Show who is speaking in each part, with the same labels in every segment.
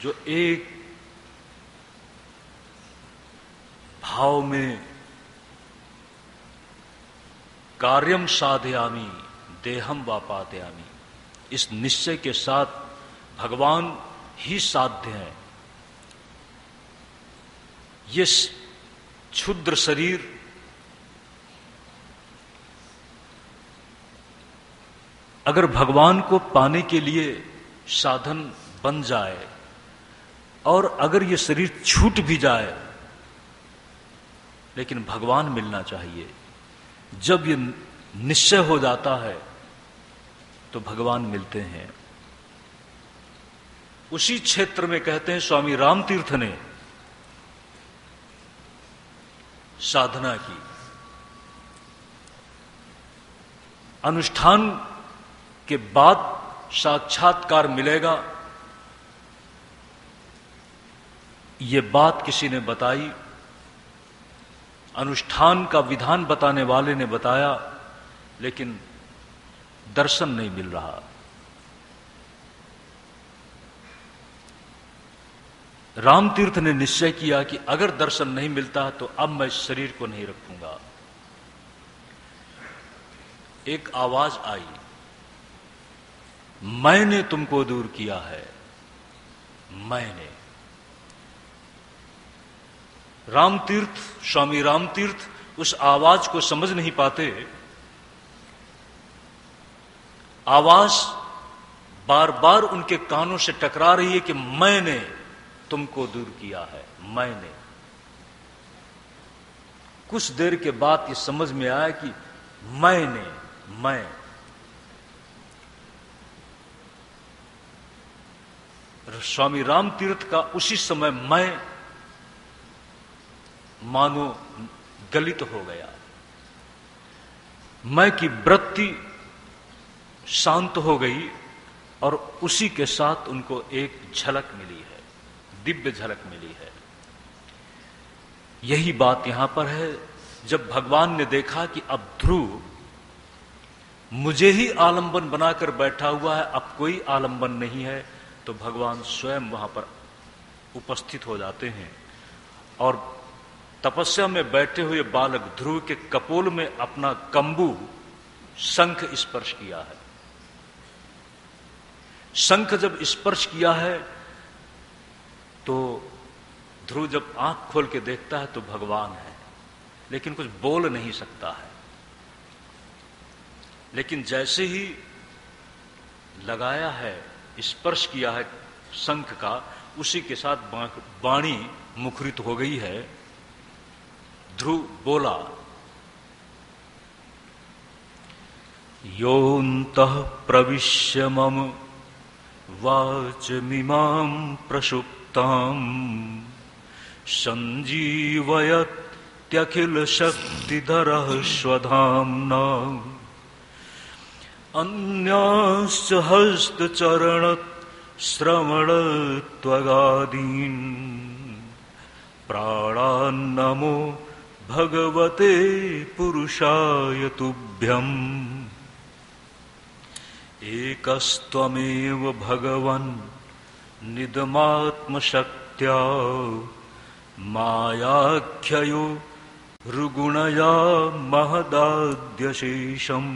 Speaker 1: जो एक भाव में कार्यम साधयामि देहम वापादयामि, इस निश्चय के साथ भगवान ही साध्य हैं। ये क्षुद्र शरीर अगर भगवान को पाने के लिए साधन बन जाए और अगर ये शरीर छूट भी जाए, लेकिन भगवान मिलना चाहिए। जब ये निश्चय हो जाता है तो भगवान मिलते हैं। उसी क्षेत्र में कहते हैं स्वामी रामतीर्थ ने साधना की। अनुष्ठान के बाद साक्षात्कार मिलेगा, ये बात किसी ने बताई, अनुष्ठान का विधान बताने वाले ने बताया, लेकिन दर्शन नहीं मिल रहा। रामतीर्थ ने निश्चय किया कि अगर दर्शन नहीं मिलता तो अब मैं इस शरीर को नहीं रखूंगा। एक आवाज आई, मैंने तुमको दूर किया है, मैंने। रामतीर्थ, स्वामी रामतीर्थ उस आवाज को समझ नहीं पाते। आवाज बार बार उनके कानों से टकरा रही है कि मैंने तुमको दूर किया है, मैंने। कुछ देर के बाद ये समझ में आया कि मैं स्वामी रामतीर्थ का उसी समय मैं मानो गलित हो गया। मैं की वृत्ति शांत हो गई और उसी के साथ उनको एक झलक मिली है, दिव्य झलक मिली है। यही बात यहां पर है। जब भगवान ने देखा कि अब ध्रुव मुझे ही आलंबन बनाकर बैठा हुआ है, अब कोई आलंबन नहीं है, तो भगवान स्वयं वहां पर उपस्थित हो जाते हैं और तपस्या में बैठे हुए बालक ध्रुव के कपोल में अपना कंबू शंख स्पर्श किया है। शंख जब स्पर्श किया है तो ध्रुव जब आंख खोल के देखता है तो भगवान है, लेकिन कुछ बोल नहीं सकता है। लेकिन जैसे ही लगाया है, स्पर्श किया है शंख का, उसी के साथ वाणी मुखरित हो गई है। ध्रुव बोला, योऽन्तः प्रविश्य मम वाचमिमां प्रसुप्तां सञ्जीवयत्यखिलशक्तिधरः स्वधाम्ना अन्याश्च हस्तचरणश्रवणत्वगादीन् प्राणान्नमो भगवते पुरुषाय तुभ्यम्। एकस्त्वमेव भगवन् निदमात्मशक्त्या मायाख्ययो ऋगुणया महदाद्यशेषम्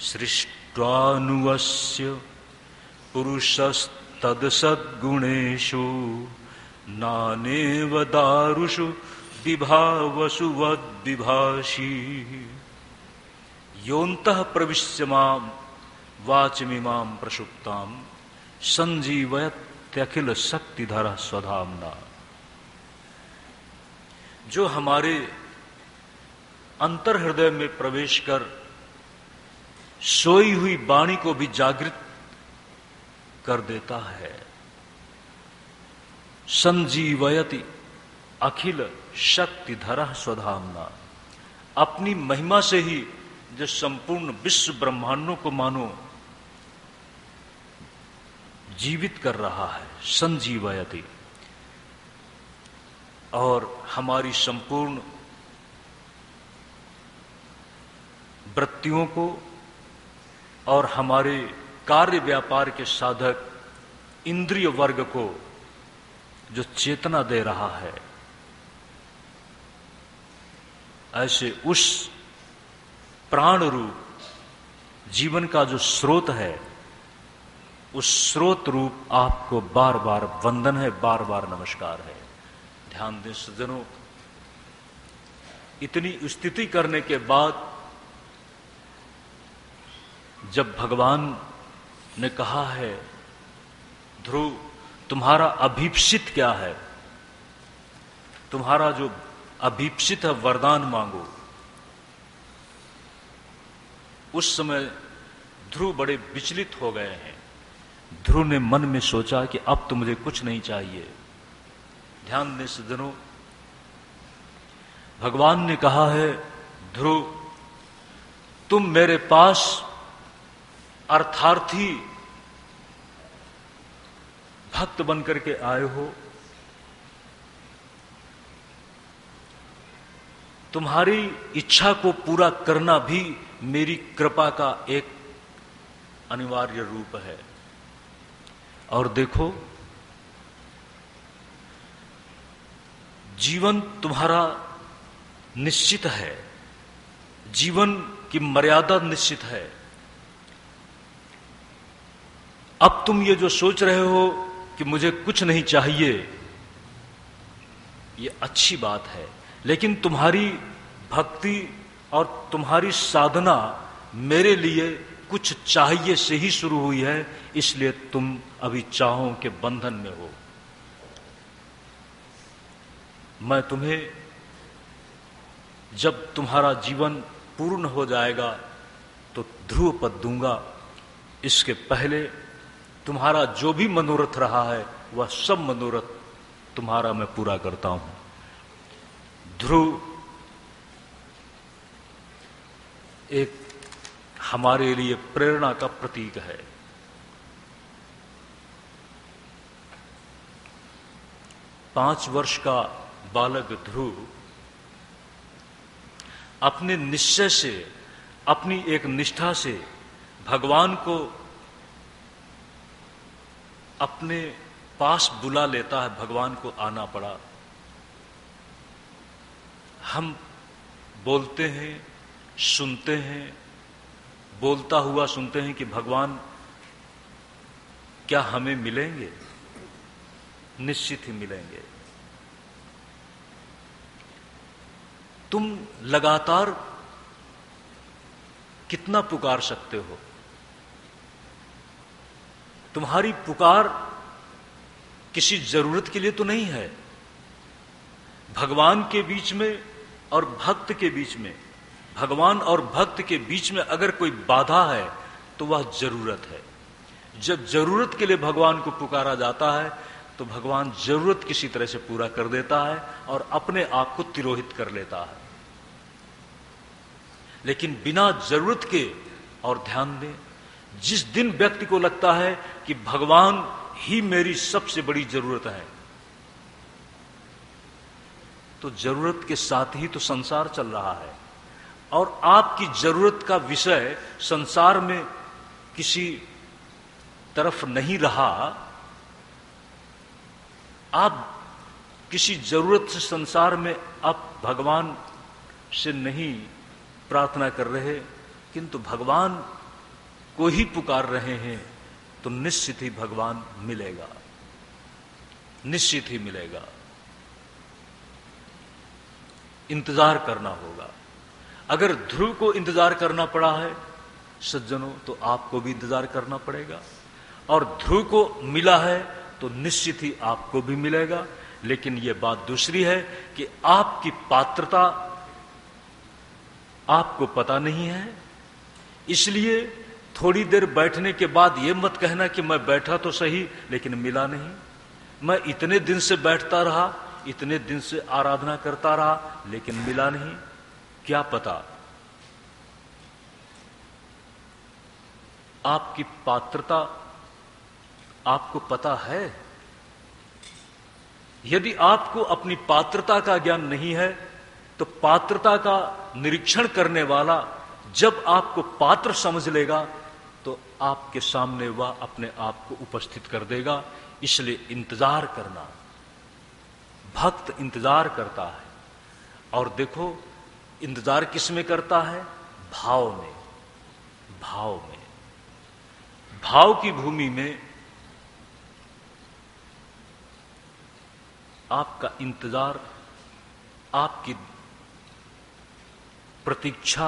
Speaker 1: सृष्ट्वानुवस्य पुरुषस्तदसद्गुणेषु नानेव दारुषु विभावसु वद्विभाषी। योऽन्तः प्रविश्य मां वाचमिमां प्रसुप्तां संजीवयत्यखिल शक्तिधरः स्वधाम्ना। जो हमारे अंतर हृदय में प्रवेश कर सोई हुई वाणी को भी जागृत कर देता है। संजीवयति अखिल शक्तिधरः स्वधाम्ना। अपनी महिमा से ही जो संपूर्ण विश्व ब्रह्मांडों को मानो जीवित कर रहा है, संजीवयति। और हमारी संपूर्ण वृत्तियों को और हमारे कार्य व्यापार के साधक इंद्रिय वर्ग को जो चेतना दे रहा है, ऐसे उस प्राण रूप जीवन का जो स्रोत है, उस स्रोत रूप आपको बार बार वंदन है, बार बार नमस्कार है। ध्यान दें सज्जनों, इतनी स्थिति करने के बाद जब भगवान ने कहा है, ध्रुव तुम्हारा अभीप्सित क्या है, तुम्हारा जो अभीप्सित है वरदान मांगो। उस समय ध्रुव बड़े विचलित हो गए हैं। ध्रुव ने मन में सोचा कि अब तो मुझे कुछ नहीं चाहिए। ध्यान दें सज्जनों, भगवान ने कहा है, ध्रुव तुम मेरे पास अर्थार्थी भक्त बनकर के आए हो, तुम्हारी इच्छा को पूरा करना भी मेरी कृपा का एक अनिवार्य रूप है। और देखो, जीवन तुम्हारा निश्चित है, जीवन की मर्यादा निश्चित है। अब तुम ये जो सोच रहे हो कि मुझे कुछ नहीं चाहिए, ये अच्छी बात है, लेकिन तुम्हारी भक्ति और तुम्हारी साधना मेरे लिए कुछ चाहिए से ही शुरू हुई है, इसलिए तुम अभी चाहों के बंधन में हो। मैं तुम्हें जब तुम्हारा जीवन पूर्ण हो जाएगा तो ध्रुव पद दूंगा। इसके पहले तुम्हारा जो भी मनोरथ रहा है वह सब मनोरथ तुम्हारा मैं पूरा करता हूं। ध्रुव एक हमारे लिए प्रेरणा का प्रतीक है। पांच वर्ष का बालक ध्रुव अपने निश्चय से, अपनी एक निष्ठा से भगवान को अपने पास बुला लेता है। भगवान को आना पड़ा। हम बोलते हैं, सुनते हैं, बोलता हुआ सुनते हैं कि भगवान क्या हमें मिलेंगे? निश्चित ही मिलेंगे। तुम लगातार कितना पुकार सकते हो? तुम्हारी पुकार किसी जरूरत के लिए तो नहीं है। भगवान के बीच में और भक्त के बीच में, भगवान और भक्त के बीच में अगर कोई बाधा है तो वह जरूरत है। जब जरूरत के लिए भगवान को पुकारा जाता है तो भगवान जरूरत किसी तरह से पूरा कर देता है और अपने आप को तिरोहित कर लेता है। लेकिन बिना जरूरत के, और ध्यान दें, जिस दिन व्यक्ति को लगता है कि भगवान ही मेरी सबसे बड़ी जरूरत है, तो जरूरत के साथ ही तो संसार चल रहा है और आपकी जरूरत का विषय संसार में किसी तरफ नहीं रहा। आप किसी जरूरत से संसार में आप भगवान से नहीं प्रार्थना कर रहे, किंतु भगवान को ही पुकार रहे हैं, तो निश्चित ही भगवान मिलेगा, निश्चित ही मिलेगा। इंतजार करना होगा। अगर ध्रुव को इंतजार करना पड़ा है सज्जनों, तो आपको भी इंतजार करना पड़ेगा। और ध्रुव को मिला है तो निश्चित ही आपको भी मिलेगा। लेकिन यह बात दूसरी है कि आपकी पात्रता आपको पता नहीं है, इसलिए थोड़ी देर बैठने के बाद यह मत कहना कि मैं बैठा तो सही लेकिन मिला नहीं, मैं इतने दिन से बैठता रहा, इतने दिन से आराधना करता रहा लेकिन मिला नहीं। क्या पता आपकी पात्रता आपको पता है? यदि आपको अपनी पात्रता का ज्ञान नहीं है तो पात्रता का निरीक्षण करने वाला जब आपको पात्र समझ लेगा तो आपके सामने वह अपने आप को उपस्थित कर देगा। इसलिए इंतजार करना, भक्त इंतजार करता है। और देखो इंतजार किस में करता है? भाव में। भाव में, भाव की भूमि में आपका इंतजार, आपकी प्रतीक्षा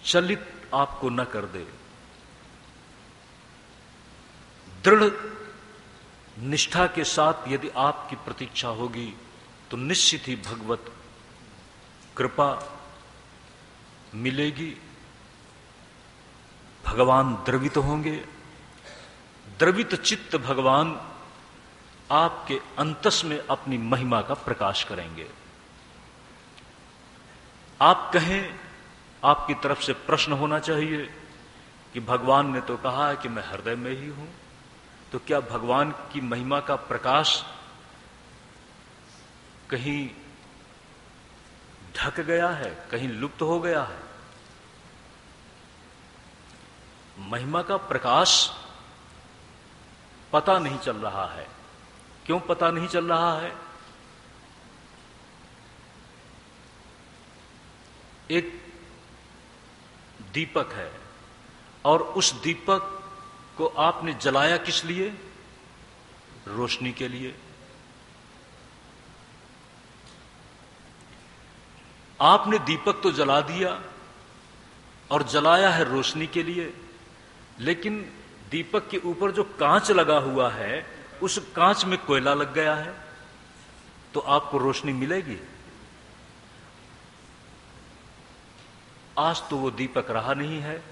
Speaker 1: चलित आपको न कर दे। दृढ़ निष्ठा के साथ यदि आपकी प्रतीक्षा होगी तो निश्चित ही भगवत कृपा मिलेगी। भगवान द्रवित होंगे। द्रवित चित्त भगवान आपके अंतस में अपनी महिमा का प्रकाश करेंगे। आप कहें, आपकी तरफ से प्रश्न होना चाहिए कि भगवान ने तो कहा है कि मैं हृदय में ही हूं, तो क्या भगवान की महिमा का प्रकाश कहीं ढक गया है, कहीं लुप्त हो गया है? महिमा का प्रकाश पता नहीं चल रहा है। क्यों पता नहीं चल रहा है? एक दीपक है और उस दीपक को आपने जलाया किस लिए? रोशनी के लिए। आपने दीपक तो जला दिया और जलाया है रोशनी के लिए, लेकिन दीपक के ऊपर जो कांच लगा हुआ है उस कांच में कोयला लग गया है, तो आपको रोशनी मिलेगी? आज तो वो दीपक रहा नहीं है,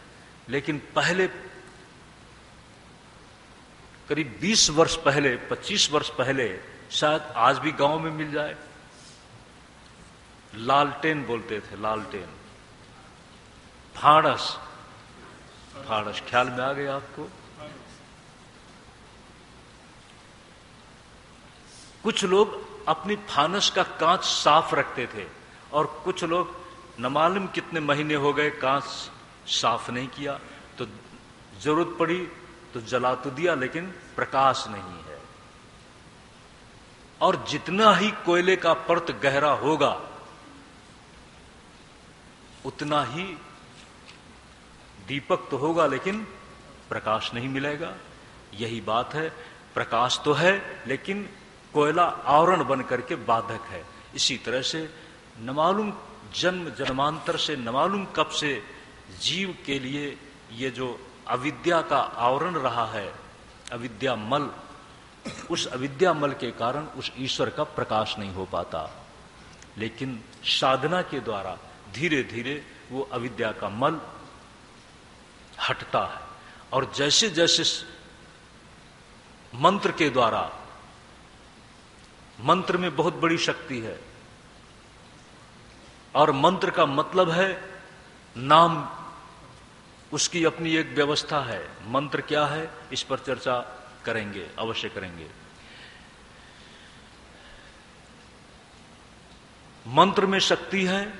Speaker 1: लेकिन पहले करीब 20 वर्ष पहले, 25 वर्ष पहले, शायद आज भी गांव में मिल जाए, लालटेन बोलते थे, लालटेन, फाणस। फाणस ख्याल में आ गया आपको? कुछ लोग अपनी फानस का कांच साफ रखते थे और कुछ लोग न मालूम कितने महीने हो गए कांच साफ नहीं किया, तो जरूरत पड़ी तो जला तो दिया, लेकिन प्रकाश नहीं है। और जितना ही कोयले का परत गहरा होगा उतना ही दीपक तो होगा, लेकिन प्रकाश नहीं मिलेगा। यही बात है, प्रकाश तो है लेकिन कोयला आवरण बन करके बाधक है। इसी तरह से न मालूम जन्म जन्मांतर से, न मालूम कब से जीव के लिए ये जो अविद्या का आवरण रहा है, अविद्या मल, उस अविद्या मल के कारण उस ईश्वर का प्रकाश नहीं हो पाता। लेकिन साधना के द्वारा धीरे धीरे वो अविद्या का मल हटता है। और जैसे जैसे मंत्र के द्वारा, मंत्र में बहुत बड़ी शक्ति है और मंत्र का मतलब है नाम, उसकी अपनी एक व्यवस्था है। मंत्र क्या है, इस पर चर्चा करेंगे, अवश्य करेंगे। मंत्र में शक्ति है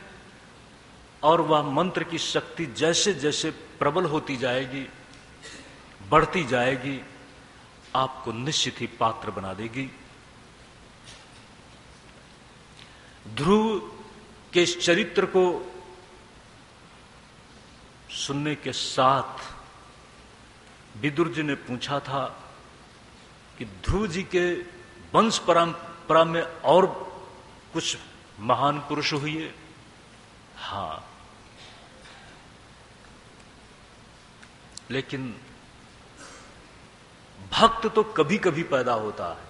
Speaker 1: और वह मंत्र की शक्ति जैसे जैसे प्रबल होती जाएगी, बढ़ती जाएगी, आपको निश्चित ही पात्र बना देगी। ध्रुव के इस चरित्र को सुनने के साथ विदुर जी ने पूछा था कि ध्रुव जी के वंश परंपरा में और कुछ महान पुरुष हुए? हाँ, लेकिन भक्त तो कभी कभी पैदा होता है।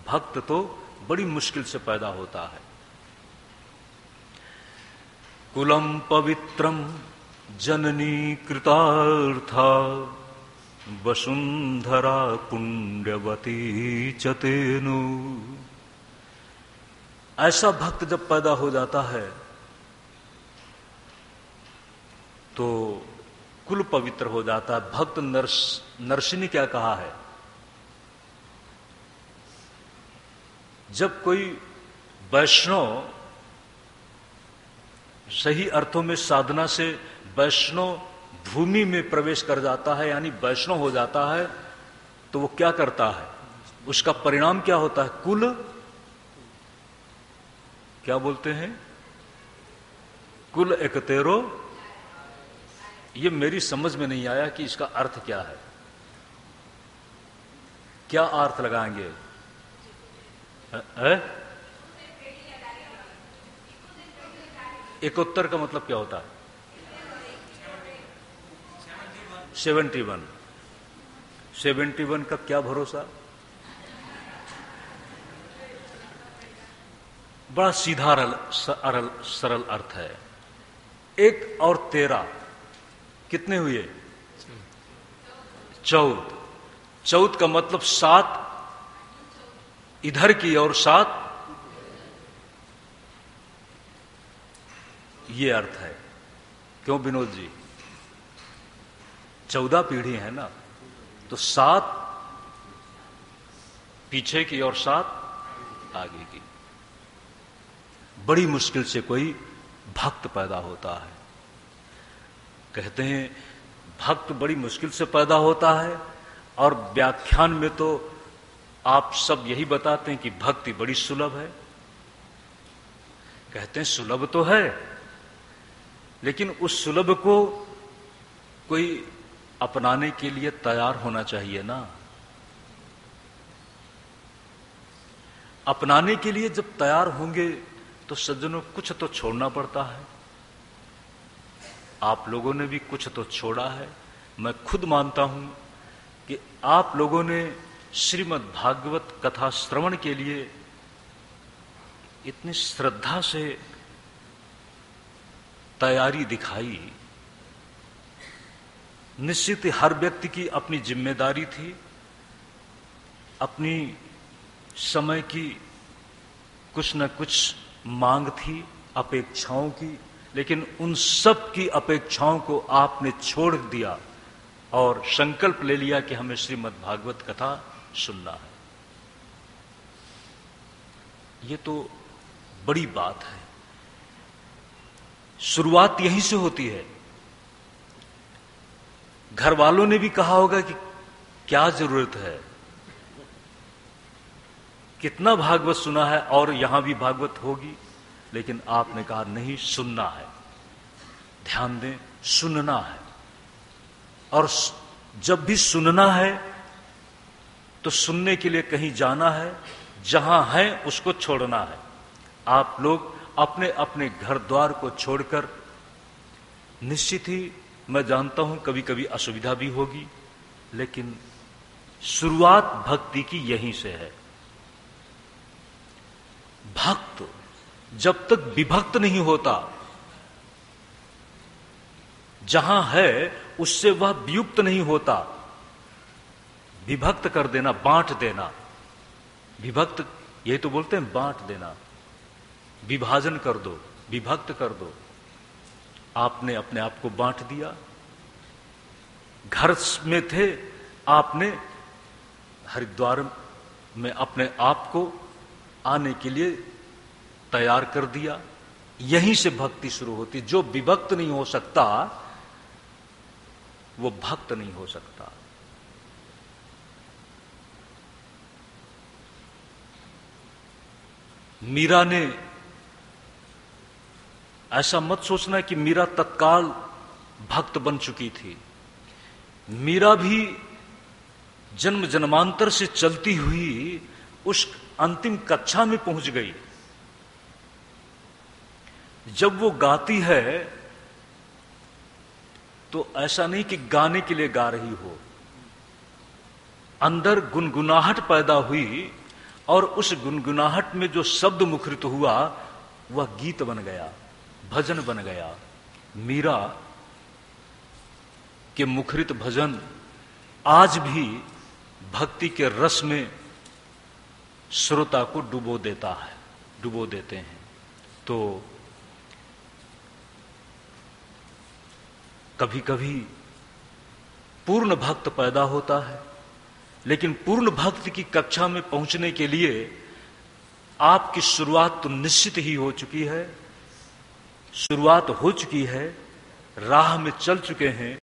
Speaker 1: भक्त तो बड़ी मुश्किल से पैदा होता है। कुलम पवित्रम जननी कृतार्था वसुंधरा पुण्यवती चतेनु। ऐसा भक्त जब पैदा हो जाता है तो कुल पवित्र हो जाता है। भक्त नरसी ने क्या कहा है, जब कोई वैष्णव सही अर्थों में साधना से वैष्णव भूमि में प्रवेश कर जाता है, यानी वैष्णव हो जाता है, तो वो क्या करता है, उसका परिणाम क्या होता है? कुल, क्या बोलते हैं, कुल एकतेरो। ये मेरी समझ में नहीं आया कि इसका अर्थ क्या है, क्या अर्थ लगाएंगे? इकोत्तर का मतलब क्या होता है? 71। 71 का क्या भरोसा? बड़ा सीधा सरल अर्थ है। 1 और 13 कितने हुए? 14। 14 का मतलब 7 इधर की और 7 ये अर्थ है। क्यों विनोद जी? 14 पीढ़ी है ना, तो 7 पीछे की और 7 आगे की। बड़ी मुश्किल से कोई भक्त पैदा होता है। कहते हैं भक्त बड़ी मुश्किल से पैदा होता है, और व्याख्यान में तो आप सब यही बताते हैं कि भक्ति बड़ी सुलभ है। कहते हैं सुलभ तो है, लेकिन उस सुलभ को कोई अपनाने के लिए तैयार होना चाहिए ना। अपनाने के लिए जब तैयार होंगे तो सज्जनों कुछ तो छोड़ना पड़ता है। आप लोगों ने भी कुछ तो छोड़ा है। मैं खुद मानता हूं कि आप लोगों ने श्रीमद् भागवत कथा श्रवण के लिए इतनी श्रद्धा से तैयारी दिखाई। निश्चित ही हर व्यक्ति की अपनी जिम्मेदारी थी, अपनी समय की कुछ न कुछ मांग थी, अपेक्षाओं की, लेकिन उन सब की अपेक्षाओं को आपने छोड़ दिया और संकल्प ले लिया कि हमें श्रीमद् भागवत कथा सुनना है। ये तो बड़ी बात है। शुरुआत यहीं से होती है। घर वालों ने भी कहा होगा कि क्या जरूरत है, कितना भागवत सुना है और यहां भी भागवत होगी, लेकिन आपने कहा नहीं, सुनना है। ध्यान दें, सुनना है। और जब भी सुनना है तो सुनने के लिए कहीं जाना है, जहां है उसको छोड़ना है। आप लोग अपने अपने घर द्वार को छोड़कर, निश्चित ही मैं जानता हूं कभी कभी असुविधा भी होगी, लेकिन शुरुआत भक्ति की यहीं से है। भक्त जब तक विभक्त नहीं होता, जहां है उससे वह वियुक्त नहीं होता। विभक्त कर देना, बांट देना, विभक्त यही तो बोलते हैं, बांट देना। विभाजन कर दो, विभक्त कर दो। आपने अपने आप को बांट दिया। घर में थे, आपने हरिद्वार में अपने आप को आने के लिए तैयार कर दिया। यहीं से भक्ति शुरू होती। जो विभक्त नहीं हो सकता वो भक्त नहीं हो सकता। मीरा ने, ऐसा मत सोचना कि मीरा तत्काल भक्त बन चुकी थी। मीरा भी जन्म जन्मांतर से चलती हुई उस अंतिम कक्षा में पहुंच गई। जब वो गाती है तो ऐसा नहीं कि गाने के लिए गा रही हो, अंदर गुनगुनाहट पैदा हुई और उस गुनगुनाहट में जो शब्द मुखरित हुआ वह गीत बन गया, भजन बन गया। मीरा के मुखरित भजन आज भी भक्ति के रस में श्रोता को डुबो देता है, डुबो देते हैं। तो कभी कभी पूर्ण भक्त पैदा होता है, लेकिन पूर्ण भक्त की कक्षा में पहुंचने के लिए आपकी शुरुआत तो निश्चित ही हो चुकी है। शुरुआत हो चुकी है, राह में चल चुके हैं।